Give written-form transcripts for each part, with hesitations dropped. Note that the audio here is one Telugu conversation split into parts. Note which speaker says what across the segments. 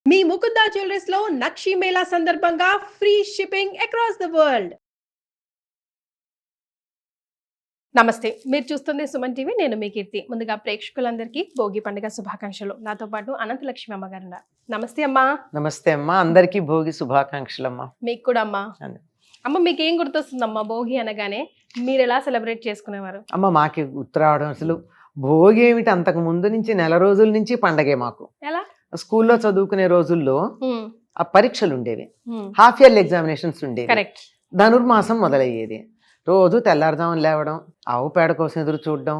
Speaker 1: మీ ముకుందా జ్యువెలర్స్ లో నక్షి మేళా సందర్భంగా free shipping across the world. నమస్తే, మీరు చూస్తుంది సుమన్ టీవీ. నేను మీ కీర్తి. ముందుగా ప్రేక్షకులందరికీ భోగి పండుగ శుభాకాంక్షలు. నాతో పాటు అనంతలక్ష్మి అమ్మగారు ఉన్నారు. నమస్తే అమ్మా.
Speaker 2: నమస్తే అమ్మా, అందరికీ భోగి శుభాకాంక్షలు అమ్మా.
Speaker 1: మీకు కూడా అమ్మా. అమ్మ, మీకు ఏం గుర్తొస్తుందమ్మా భోగి అనగానే? మీరు ఎలా సెలబ్రేట్ చేసుకునేవారు?
Speaker 2: అమ్మ, మాకి గుర్తురావడం అసలు భోగి ఏమిటి, అంతకు ముందు నుంచి నెల రోజుల నుంచి పండగే మాకు.
Speaker 1: ఎలా?
Speaker 2: స్కూల్లో చదువుకునే రోజుల్లో ఆ పరీక్షలు ఉండేవి, హాఫ్ ఇయర్లీ ఎగ్జామినేషన్స్ ఉండేవి.
Speaker 1: కరెక్ట్.
Speaker 2: ధనుర్మాసం మొదలయ్యేది. రోజు తెల్లారుజామున లేవడం, ఆవు పేడ కోసం ఎదురు చూడడం.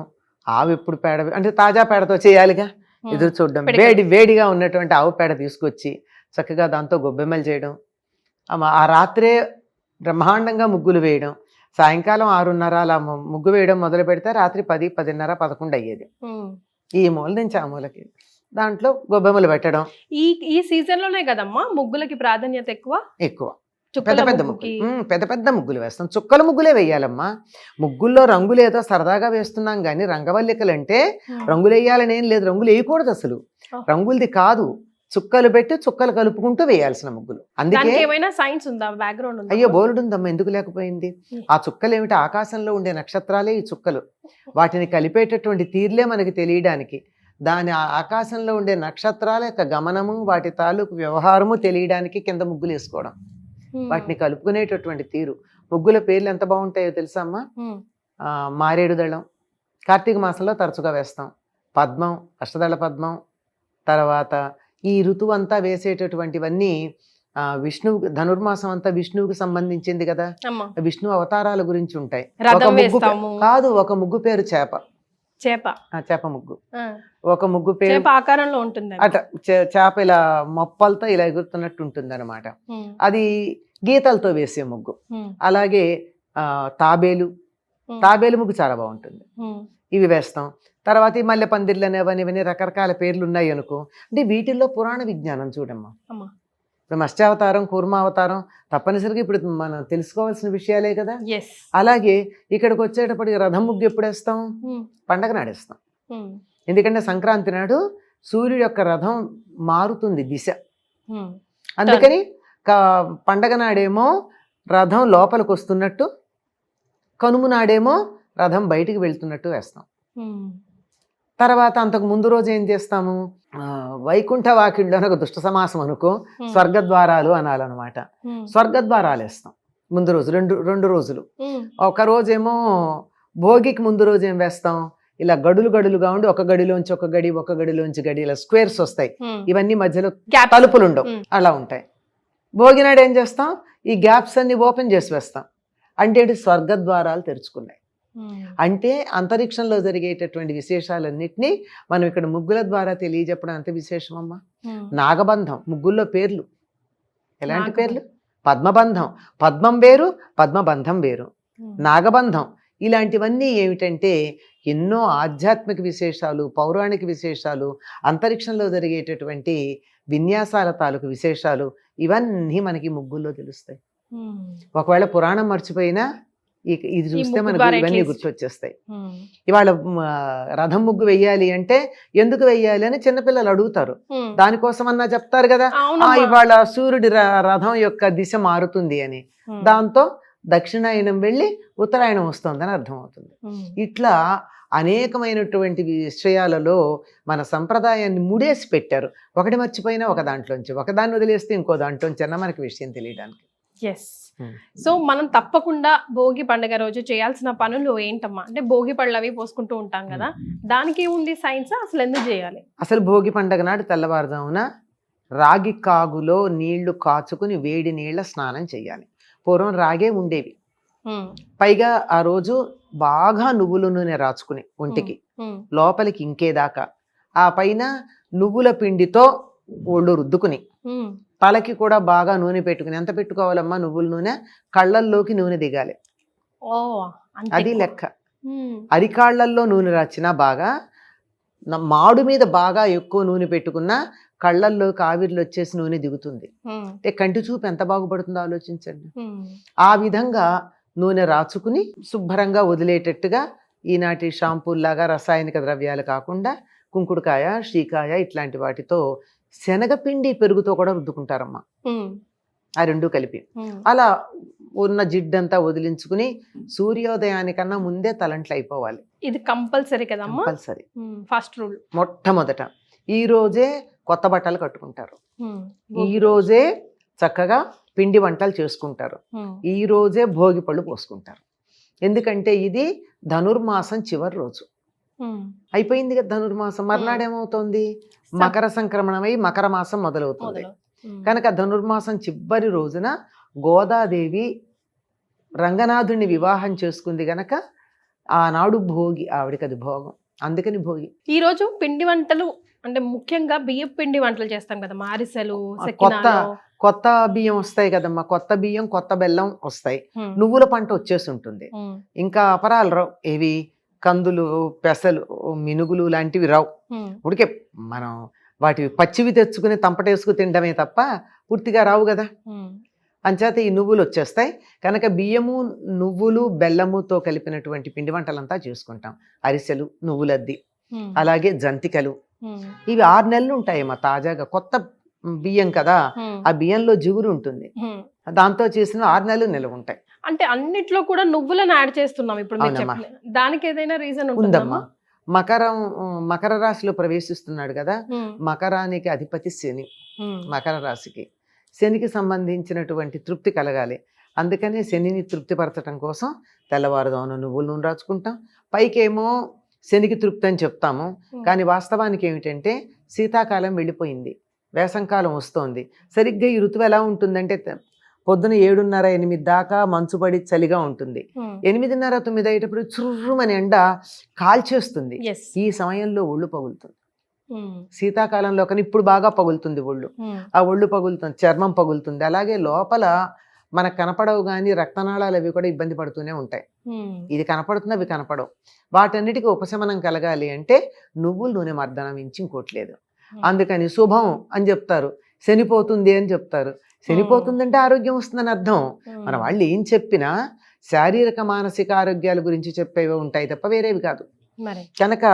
Speaker 2: ఆవు ఎప్పుడు పేడ అంటే తాజా పేడతో చేయాలిగా, ఎదురు చూడడం. వేడిగా ఉన్నటువంటి ఆవు పేడ తీసుకొచ్చి చక్కగా దాంతో గొబ్బెమ్మలు చేయడం. ఆ రాత్రే బ్రహ్మాండంగా ముగ్గులు వేయడం. సాయంకాలం 6:30 అలా ముగ్గు వేయడం మొదలు పెడితే రాత్రి 10, 10:30, 11 అయ్యేది. ఈ మూల నుంచి ఆ మూలకి దాంట్లో గొబ్బెమ్మలు పెట్టడం.
Speaker 1: ఈ సీజన్ లోనే కదమ్మా ముగ్గులకి ప్రాధాన్యత ఎక్కువ.
Speaker 2: పెద్ద పెద్ద ముగ్గులు వేస్తాం. చుక్కల ముగ్గులే వేయాలమ్మా. ముగ్గుల్లో రంగులు ఏదో సరదాగా వేస్తున్నాం కానీ రంగవల్లికలు అంటే రంగులు వేయాలని ఏం లేదు. రంగులు వేయకూడదు అసలు. రంగులది కాదు, చుక్కలు పెట్టి చుక్కలు కలుపుకుంటూ వేయాల్సిన ముగ్గులు. అందుకే
Speaker 1: సైన్స్ ఉందా, బ్యాక్గ్రౌండ్?
Speaker 2: అయ్యో బోల్డ్ ఉందమ్మా, ఎందుకు లేకపోయింది? ఆ చుక్కలు ఏమిటి, ఆకాశంలో ఉండే నక్షత్రాలే ఈ చుక్కలు. వాటిని కలిపేటటువంటి తీర్లే మనకి తెలియడానికి, దాని ఆకాశంలో ఉండే నక్షత్రాల యొక్క గమనము, వాటి తాలూకు వ్యవహారము తెలియడానికి కింద ముగ్గులు వేసుకోవడం, వాటిని కలుపుకునేటటువంటి తీరు. ముగ్గుల పేర్లు ఎంత బాగుంటాయో తెలుసా అమ్మా? మారేడు దళం కార్తీక మాసంలో తరచుగా వేస్తాం. పద్మం, అష్టదళ పద్మం. తర్వాత ఈ ఋతువు అంతా వేసేటటువంటివన్నీ విష్ణువు, ధనుర్మాసం అంతా విష్ణువుకి సంబంధించింది కదా. విష్ణు అవతారాల గురించి ఉంటాయి. ఒక ముగ్గు పేరు చేప ముగ్గు. ఒక ముగ్గు పేరు
Speaker 1: ఆకారంలో ఉంటుంది
Speaker 2: అట. చేప ఇలా మొప్పలతో ఇలా ఎగురుతున్నట్టు ఉంటుంది అనమాట. అది గీతలతో వేసే ముగ్గు. అలాగే తాబేలు ముగ్గు చాలా బాగుంటుంది. ఇవి వేస్తాం. తర్వాత ఈ మల్లె పందిర్లు అనేవని ఇవన్నీ రకరకాల పేర్లు ఉన్నాయి అనుకో. అంటే వీటిల్లో పురాణ విజ్ఞానం చూడమ్మా. ఇప్పుడు మత్స్యావతారం, కూర్మావతారం తప్పనిసరిగా ఇప్పుడు మనం తెలుసుకోవాల్సిన విషయాలే కదా. అలాగే ఇక్కడికి వచ్చేటప్పటికి రథం ముగ్గు ఎప్పుడు వేస్తాం? పండగ నాడేస్తాం. ఎందుకంటే సంక్రాంతి నాడు సూర్యుడు యొక్క రథం మారుతుంది దిశ. అందుకని పండగ నాడేమో రథం లోపలికి వస్తున్నట్టు, కనుము నాడేమో రథం బయటికి వెళ్తున్నట్టు వేస్తాం. తర్వాత అంతకు ముందు రోజు ఏం చేస్తాము? వైకుంఠ వాకిళ్ళు అని ఒక దుష్ట సమాసం అనుకో, స్వర్గద్వారాలు అనాలన్నమాట. స్వర్గద్వారాలు వేస్తాం ముందు రోజు, రెండు రోజులు. ఒక రోజేమో భోగికి ముందు రోజు ఏం వేస్తాం? ఇలా గడులుగా ఉండి ఒక గడిలోంచి ఒక గడి ఇలా స్క్వేర్స్ వస్తాయి. ఇవన్నీ మధ్యలో తలుపులు ఉండవు, అలా ఉంటాయి. భోగి నాడు ఏం చేస్తాం? ఈ గ్యాప్స్ అన్ని ఓపెన్ చేసి వేస్తాం. అంటే స్వర్గద్వారాలు తెరుచుకున్నాయి. అంటే అంతరిక్షంలో జరిగేటటువంటి విశేషాలన్నిటినీ మనం ఇక్కడ ముగ్గుల ద్వారా తెలియజెప్పడం అంత విశేషమమ్మా. నాగబంధం, ముగ్గుల్లో పేర్లు ఎలాంటి పేర్లు? పద్మబంధం, పద్మం వేరు, పద్మబంధం వేరు. నాగబంధం ఇలాంటివన్నీ ఏమిటంటే ఎన్నో ఆధ్యాత్మిక విశేషాలు, పౌరాణిక విశేషాలు, అంతరిక్షంలో జరిగేటటువంటి విన్యాసాల తాలూకు విశేషాలు ఇవన్నీ మనకి ముగ్గుల్లో తెలుస్తాయి. ఒకవేళ పురాణం మర్చిపోయినా ఇది చూస్తే మనకు ఇవన్నీ గుర్తొచ్చేస్తాయి. ఇవాళ రథం ముగ్గు వెయ్యాలి అంటే ఎందుకు వెయ్యాలి అని చిన్నపిల్లలు అడుగుతారు. దానికోసం అన్నా చెప్తారు కదా, ఇవాళ సూర్యుడి రథం యొక్క దిశ మారుతుంది అని. దాంతో దక్షిణాయనం వెళ్ళి ఉత్తరాయణం వస్తుందని అర్థమవుతుంది. ఇట్లా అనేకమైనటువంటి విషయాలలో మన సంప్రదాయాన్ని ముడేసి పెట్టారు. ఒకటి మర్చిపోయినా ఒక దాంట్లోంచి, ఒకదాన్ని వదిలేస్తే ఇంకో దాంట్లోంచి అన్న మనకి విషయం తెలియడానికి.
Speaker 1: సో మనం తప్పకుండా భోగి పండుగ రోజు చేయాల్సిన పనులు ఏంటమ్మా? అంటే భోగి పళ్ళు అవి పోసుకుంటూ ఉంటాం కదా, దానికి ఉంది సైన్స్? అసలు ఎందుకు చేయాలి?
Speaker 2: అసలు భోగి పండుగ నాడు తెల్లవారుజామున రాగి కాగులో నీళ్లు కాచుకుని వేడి నీళ్ల స్నానం చేయాలి. పూర్వం రాగే ఉండేవి. పైగా ఆ రోజు బాగా నువ్వుల నూనె రాచుకుని ఒంటికి లోపలికి ఇంకేదాకా, ఆ పైన నువ్వుల పిండితో ఒళ్ళు రుద్దుకుని తలకి కూడా బాగా నూనె పెట్టుకుని, ఎంత పెట్టుకోవాలమ్మా నువ్వుల నూనె? కళ్ళల్లోకి నూనె దిగాలి, అది లెక్క. అరికాళ్లల్లో నూనె రాచినా బాగా, మాడు మీద బాగా ఎక్కువ నూనె పెట్టుకున్నా కళ్ళల్లోకి ఆవిర్లు వచ్చేసి నూనె దిగుతుంది. అంటే కంటి చూపు ఎంత బాగుపడుతుందో ఆలోచించండి. ఆ విధంగా నూనె రాచుకుని శుభ్రంగా వదిలేటట్టుగా ఈనాటి షాంపూల్లాగా రసాయనిక ద్రవ్యాలు కాకుండా కుంకుడుకాయ, షీకాయ ఇట్లాంటి వాటితో శనగపిండి పెరుగుతో కూడా రుద్దుకుంటారమ్మా, ఆ రెండు కలిపి. అలా ఉన్న జిడ్డంతా వదిలించుకుని సూర్యోదయానికన్నా ముందే తలంట్లు అయిపోవాలి.
Speaker 1: ఇది కంపల్సరీ కదమ్మా,
Speaker 2: కంపల్సరీ.
Speaker 1: First rule.
Speaker 2: మొట్టమొదట ఈ రోజే కొత్త బట్టలు కట్టుకుంటారు, ఈ రోజే చక్కగా పిండి వంటలు చేసుకుంటారు, ఈ రోజే భోగి పళ్ళు పోసుకుంటారు. ఎందుకంటే ఇది ధనుర్మాసం చివరి రోజు అయిపోయింది కదా ధనుర్మాసం. మర్నాడేమవుతుంది, మకర సంక్రమణమై మకర మాసం మొదలవుతుంది కనుక ధనుర్మాసం చివరి రోజున గోదాదేవి రంగనాథుడిని వివాహం చేసుకుంది గనక ఆనాడు భోగి, ఆవిడకి అది భోగం, అందుకని భోగి.
Speaker 1: ఈ రోజు పిండి వంటలు అంటే ముఖ్యంగా బియ్యం పిండి వంటలు చేస్తాం కదా, మారిసలు,
Speaker 2: కొత్త బియ్యం వస్తాయి కదమ్మా, కొత్త బియ్యం కొత్త బెల్లం వస్తాయి, నువ్వుల పంట వచ్చేసి ఉంటుంది, ఇంకా అపరాలు రావు, ఏవి కందులు పెసలు మినుగులు లాంటివి రావు. ఉడికే మనం వాటివి పచ్చివి తెచ్చుకుని తంపటేసుకు తినడమే తప్ప పూర్తిగా రావు కదా. అంచేత ఈ నువ్వులు వచ్చేస్తాయి కనుక బియ్యము నువ్వులు బెల్లముతో కలిపినటువంటి పిండి వంటలంతా చేసుకుంటాం. అరిసెలు, నువ్వులద్ది, అలాగే జంతికలు, ఇవి 6 నెలలు ఉంటాయమ్మా తాజాగా. కొత్త బియ్యం కదా, ఆ బియ్యంలో జిగురు ఉంటుంది, దాంతో చేసిన 6 నెలలు నిల్వ ఉంటాయి.
Speaker 1: అంటే అన్నిట్లో కూడా నువ్వులను యాడ్ చేస్తున్నాం ఇప్పుడు, దానికి ఏదైనా రీజన్
Speaker 2: ఉందమ్మా. మకర రాశిలో ప్రవేశిస్తున్నాడు కదా, మకరానికి అధిపతి శని, మకర రాశికి శనికి సంబంధించినటువంటి తృప్తి కలగాలి. అందుకనే శనిని తృప్తిపరచడం కోసం తెల్లవారుదామున నువ్వుల నూనె రాచుకుంటాం. పైకేమో శనికి తృప్తి అని చెప్తాము, కానీ వాస్తవానికి ఏమిటంటే శీతాకాలం వెళ్ళిపోయింది, వేసంకాలం వస్తోంది. సరిగ్గా ఈ ఋతువు ఎలా ఉంటుందంటే పొద్దున 7:30, 8 దాకా మంచుపడి చలిగా ఉంటుంది, 8:30, 9 అయ్యేటప్పుడు చుర్రుమని ఎండ కాల్చేస్తుంది. ఈ సమయంలో ఒళ్ళు పగులుతుంది. శీతాకాలంలో కానీ ఇప్పుడు బాగా పగులుతుంది ఒళ్ళు, ఆ ఒళ్ళు పగులుతుంది, చర్మం పగులుతుంది. అలాగే లోపల మనకు కనపడవు కానీ రక్తనాళాలు అవి కూడా ఇబ్బంది పడుతూనే ఉంటాయి. ఇది కనపడుతుంది, అవి కనపడవు. వాటన్నిటికీ ఉపశమనం కలగాలి అంటే నువ్వుల నూనె మర్దనం మించి ఇంకోట్లేదు. అందుకని శుభం అని చెప్తారు, శనిపోతుంది అని చెప్తారు. శనిపోతుందంటే ఆరోగ్యం వస్తుందని అర్థం. మన వాళ్ళు ఏం చెప్పినా శారీరక మానసిక ఆరోగ్యాల గురించి చెప్పేవి ఉంటాయి తప్ప వేరేవి కాదు. కనుక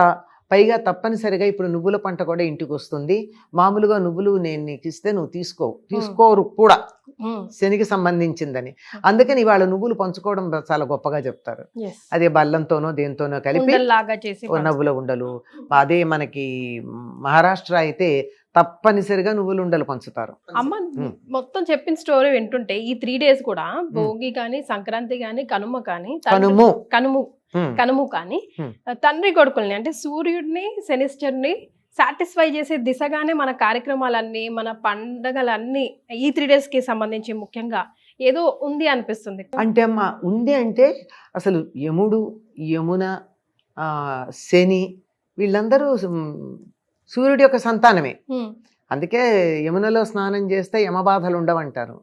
Speaker 2: పైగా తప్పనిసరిగా ఇప్పుడు నువ్వుల పంట కూడా ఇంటికి వస్తుంది. మామూలుగా నువ్వులు నేను నీకు ఇస్తే నువ్వు తీసుకోరు కూడా, శనికి సంబంధించిందని. అందుకని ఇవాళ నువ్వులు పంచుకోవడం చాలా గొప్పగా చెప్తారు. అదే బెల్లంతోనో దేంతోనో కలిపి నువ్వుల ఉండలు. అదే మనకి మహారాష్ట్ర అయితే తప్పనిసరిగా నువ్వులు ఉండలు పంచుతారు.
Speaker 1: అమ్మ మొత్తం చెప్పిన స్టోరీ వింటుంటే ఈ 3 days కూడా భోగి కానీ, సంక్రాంతి కానీ, కనుమ కానీ, కనుము కానీ తండ్రి కొడుకుల్ని అంటే సూర్యుడిని, శనిశ్చరుని సాటిస్ఫై చేసే దిశగానే మన కార్యక్రమాలన్నీ, మన పండగలన్నీ ఈ 3 days కి సంబంధించి ముఖ్యంగా ఏదో ఉంది అనిపిస్తుంది.
Speaker 2: అంటే అమ్మా ఉంది అంటే అసలు యముడు, యమున, శని వీళ్ళందరూ సూర్యుడి యొక్క సంతానమే. అందుకే యమునలో స్నానం చేస్తే యమబాధలు ఉండవంటారు.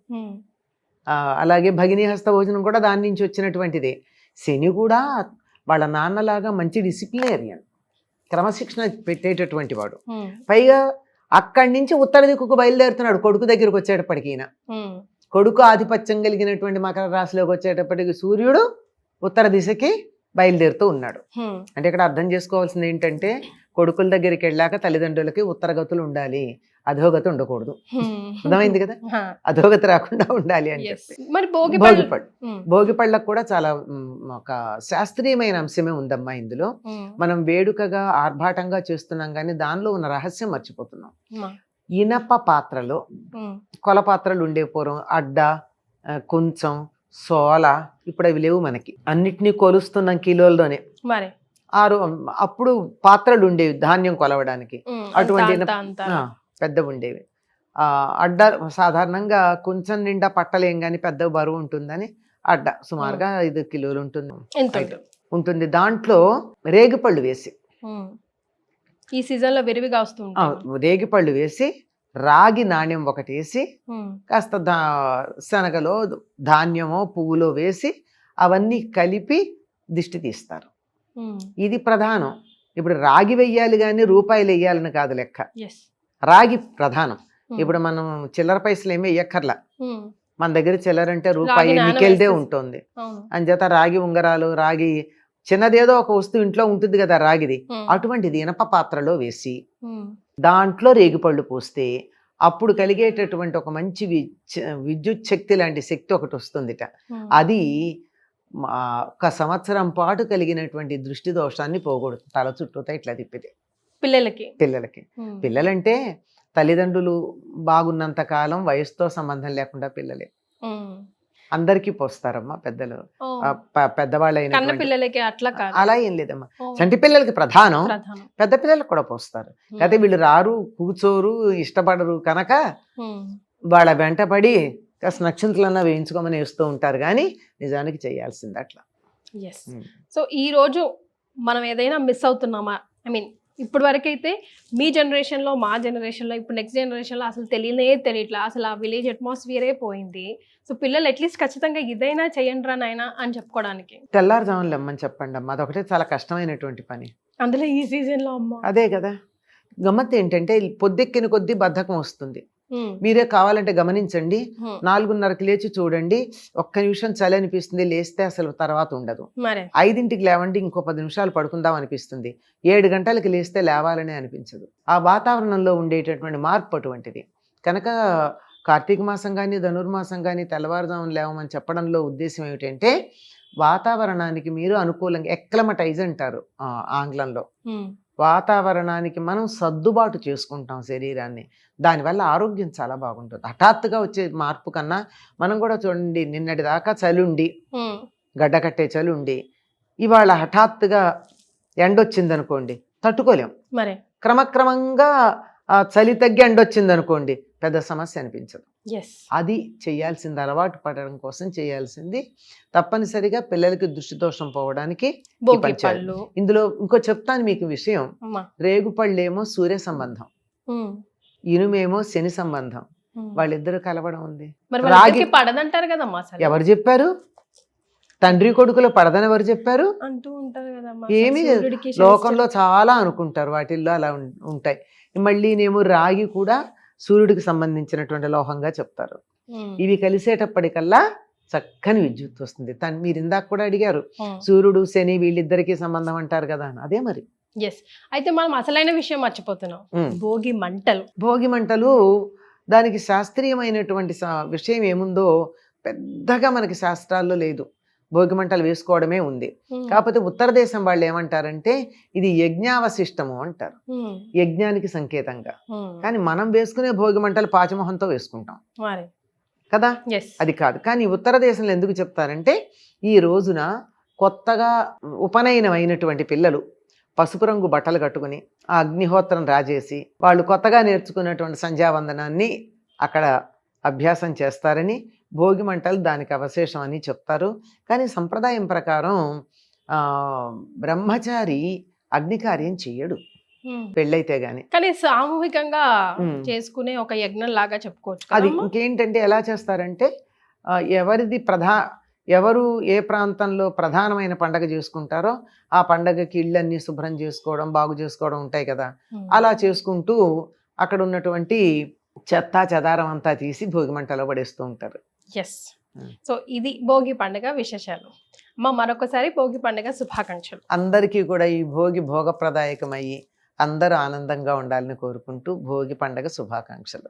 Speaker 2: అలాగే భగినీ హస్త భోజనం కూడా దాని నుంచి వచ్చినటువంటిదే. శని కూడా వాళ్ళ నాన్నలాగా మంచి డిసిప్లినేరియన్, క్రమశిక్షణ పెట్టేటటువంటి వాడు. పైగా అక్కడి నుంచి ఉత్తర దిక్కుకు బయలుదేరుతున్నాడు కొడుకు దగ్గరకు వచ్చేటప్పటికి. కొడుకు ఆధిపత్యం కలిగినటువంటి మకర రాశిలోకి వచ్చేటప్పటికి సూర్యుడు ఉత్తర దిశకి బయలుదేరుతూ ఉన్నాడు. అంటే ఇక్కడ అర్థం చేసుకోవాల్సింది ఏంటంటే కొడుకుల దగ్గరికి వెళ్ళాక తల్లిదండ్రులకి ఉత్తరగతులు ఉండాలి, అధోగతి ఉండకూడదు. అర్థమైంది కదా, అధోగతి రాకుండా ఉండాలి అని చెప్పి.
Speaker 1: మరి
Speaker 2: భోగిపళ్ళకు కూడా చాలా ఒక శాస్త్రీయమైన అంశమే ఉందమ్మా ఇందులో. మనం వేడుకగా ఆర్భాటంగా చేస్తున్నాం కానీ దానిలో ఉన్న రహస్యం మర్చిపోతున్నాం. ఇనప పాత్రలో, కొల పాత్రలు ఉండే పూర్వం అడ్డ, కొంచెం, సోల, ఇప్పుడు అవి లేవు మనకి, అన్నిటినీ కొలుస్తున్నాం కిలోల్లోనే. అప్పుడు పాత్రలు ఉండేవి ధాన్యం కొలవడానికి, అటువంటి పెద్ద ఉండేవి. అడ్డ సాధారణంగా కొంచెం నిండా పట్టలేం కానీ పెద్ద బరువు ఉంటుందని అడ్డ సుమారుగా 5 కిలోలు ఉంటుంది. దాంట్లో రేగిపళ్ళు వేసి,
Speaker 1: ఈ సీజన్ లో విరివిగా వస్తుంది,
Speaker 2: రేగిపళ్ళు వేసి రాగి నాణ్యం ఒకటి వేసి కాస్త శనగలో ధాన్యమో పువ్వులో వేసి అవన్నీ కలిపి దిష్టి తీస్తారు. ఇది ప్రధానం. ఇప్పుడు రాగి వెయ్యాలి కానీ రూపాయలు వెయ్యాలని కాదు లెక్క, రాగి ప్రధానం. ఇప్పుడు మనం చిల్లర పైసలు ఏమీ వెయ్యక్కర్లా, మన దగ్గర చిల్లర అంటే రూపాయి నికెల్దే ఉంటుంది. అంచేత రాగి ఉంగరాలు, రాగి చిన్నదేదో ఒక వస్తువు ఇంట్లో ఉంటుంది కదా రాగిది, అటువంటిది ఇనప పాత్రలో వేసి దాంట్లో రేగిపళ్ళు పోస్తే అప్పుడు కలిగేటటువంటి ఒక మంచి విద్యుత్ శక్తి లాంటి శక్తి ఒకటి వస్తుందిట. అది ఒక సంవత్సరం పాటు కలిగినటువంటి దృష్టి దోషాన్ని పోగొడుతుంది. తల చుట్టూతా ఇట్లా తిప్పితే పిల్లలకి పిల్లలంటే తల్లిదండ్రులు బాగున్నంత కాలం వయసుతో సంబంధం లేకుండా పిల్లలే అందరికీ పోస్తారమ్మా. పెద్దలు పెద్దవాళ్ళైన అలా ఏం లేదమ్మా. చంటి పిల్లలకి ప్రధానం, పెద్ద పిల్లలకు కూడా పోస్తారు. అయితే వీళ్ళు రారు, కూర్చోరు, ఇష్టపడరు కనుక వాళ్ళ వెంటపడి కాస్త నక్షత్రాలన్నా వేయించుకోమని వేస్తూ ఉంటారు, కానీ నిజానికి చేయాల్సింది అట్లా.
Speaker 1: సో ఈ రోజు మనం ఏదైనా మిస్ అవుతున్నామా? ఐ మీన్ ఇప్పుడు వరకైతే మీ జనరేషన్లో, మా జనరేషన్లో, ఇప్పుడు నెక్స్ట్ జనరేషన్లో అసలు తెలియట్లా. అసలు ఆ విలేజ్ అట్మాస్ఫియరే పోయింది. సో పిల్లలు అట్లీస్ట్ ఖచ్చితంగా ఇదైనా చేయండి నాయనా అని చెప్పుకోవడానికి
Speaker 2: తెల్లారుజామున లెమ్మని చెప్పండి అమ్మ. అదొకటే చాలా కష్టమైనటువంటి పని,
Speaker 1: అందులో ఈ సీజన్లో అమ్మ.
Speaker 2: అదే కదా గమ్మత్తు. ఏంటంటే పొద్దెక్కిన కొద్దీ బద్ధకం వస్తుంది. మీరే కావాలంటే గమనించండి, 4:30కి లేచి చూడండి, ఒక్క నిమిషం చలి అనిపిస్తుంది, లేస్తే అసలు తర్వాత ఉండదు. 5ంటికి లేవండి, ఇంకో 10 నిమిషాలు పడుకుందాం అనిపిస్తుంది. 7 గంటలకి లేస్తే లేవాలనే అనిపించదు. ఆ వాతావరణంలో ఉండేటటువంటి మార్పు అటువంటిది కనుక కార్తీక మాసం కానీ ధనుర్మాసం కానీ తెల్లవారుజామున లేవమని చెప్పడంలో ఉద్దేశం ఏమిటంటే వాతావరణానికి మీరు అనుకూలంగా ఎక్లమటైజ్ అంటారు ఆంగ్లంలో. వాతావరణానికి మనం సర్దుబాటు చేసుకుంటాం శరీరాన్ని, దానివల్ల ఆరోగ్యం చాలా బాగుంటుంది. హఠాత్తుగా వచ్చే మార్పు కన్నా మనం కూడా చూడండి, నిన్నటి దాకా చలి ఉండి గడ్డకట్టే చలి ఉండి ఇవాళ హఠాత్తుగా ఎండొచ్చింది అనుకోండి, తట్టుకోలేం. క్రమక్రమంగా చలి తగ్గి ఎండొచ్చింది అనుకోండి, పెద్ద సమస్య అనిపించదు. అది చేయాల్సింది, అలవాటు పడడం కోసం చేయాల్సింది. తప్పనిసరిగా పిల్లలకి దృష్టి దోషం పోవడానికి ఇందులో ఇంకో చెప్తాను మీకు విషయం. రేగుపళ్ళేమో సూర్య సంబంధం, ఇనుమేమో శని సంబంధం, వాళ్ళిద్దరు కలవడం ఉంది.
Speaker 1: రాగి పడదంటారు కదమ్మా.
Speaker 2: ఎవరు చెప్పారు? తండ్రి కొడుకులో పడదని ఎవరు చెప్పారు? ఏమీ లోకంలో చాలా అనుకుంటారు, వాటిల్లో అలా ఉంటాయి. మళ్ళీనేమో రాగి కూడా సూర్యుడికి సంబంధించినటువంటి లోహంగా చెప్తారు. ఇవి కలిసేటప్పటికల్లా చక్కని విద్యుత్ వస్తుంది. మీరు ఇందాక కూడా అడిగారు, సూర్యుడు శని వీళ్ళిద్దరికీ సంబంధం అంటారు కదా, అదే మరి.
Speaker 1: అయితే మనం అసలైన విషయం మర్చిపోతున్నాం, భోగి మంటలు.
Speaker 2: భోగి మంటలు దానికి శాస్త్రీయమైనటువంటి విషయం ఏముందో పెద్దగా మనకి శాస్త్రాల్లో లేదు. భోగి మంటలు వేసుకోవడమే ఉంది. కాకపోతే ఉత్తర దేశం వాళ్ళు ఏమంటారంటే ఇది యజ్ఞావశిష్టము అంటారు, యజ్ఞానికి సంకేతంగా. కానీ మనం వేసుకునే భోగి మంటలు పాచమొహంతో వేసుకుంటాం కదా, అది కాదు. కానీ ఉత్తర దేశంలో ఎందుకు చెప్తారంటే ఈ రోజున కొత్తగా ఉపనయనం అయినటువంటి పిల్లలు పసుపు రంగు బట్టలు కట్టుకుని ఆ అగ్నిహోత్రం రాజేసి వాళ్ళు కొత్తగా నేర్చుకున్నటువంటి సంధ్యావందనాన్ని అక్కడ అభ్యాసం చేస్తారని, భోగి మంటలు దానికి అవశేషం అని చెప్తారు. కానీ సంప్రదాయం ప్రకారం బ్రహ్మచారి అగ్నికార్యం చెయ్యడు పెళ్ళైతే గాని.
Speaker 1: కానీ సామూహికంగా చేసుకునే ఒక యజ్ఞం లాగా చెప్పుకోవచ్చు.
Speaker 2: అది ఇంకేంటంటే ఎలా చేస్తారంటే ఎవరు ఏ ప్రాంతంలో ప్రధానమైన పండగ చేసుకుంటారో ఆ పండగకి ఇళ్ళన్నీ శుభ్రం చేసుకోవడం, బాగు చేసుకోవడం ఉంటాయి కదా, అలా చేసుకుంటూ అక్కడ ఉన్నటువంటి చెత్త చెదారం అంతా తీసి భోగి మంటలో పడేస్తూ ఉంటారు.
Speaker 1: సో ఇది భోగి పండుగ విశేషాలు. మరొకసారి భోగి పండుగ శుభాకాంక్షలు.
Speaker 2: అందరికీ కూడా ఈ భోగి భోగప్రదాయకమయ్యి అందరూ ఆనందంగా ఉండాలని కోరుకుంటూ భోగి పండుగ శుభాకాంక్షలు.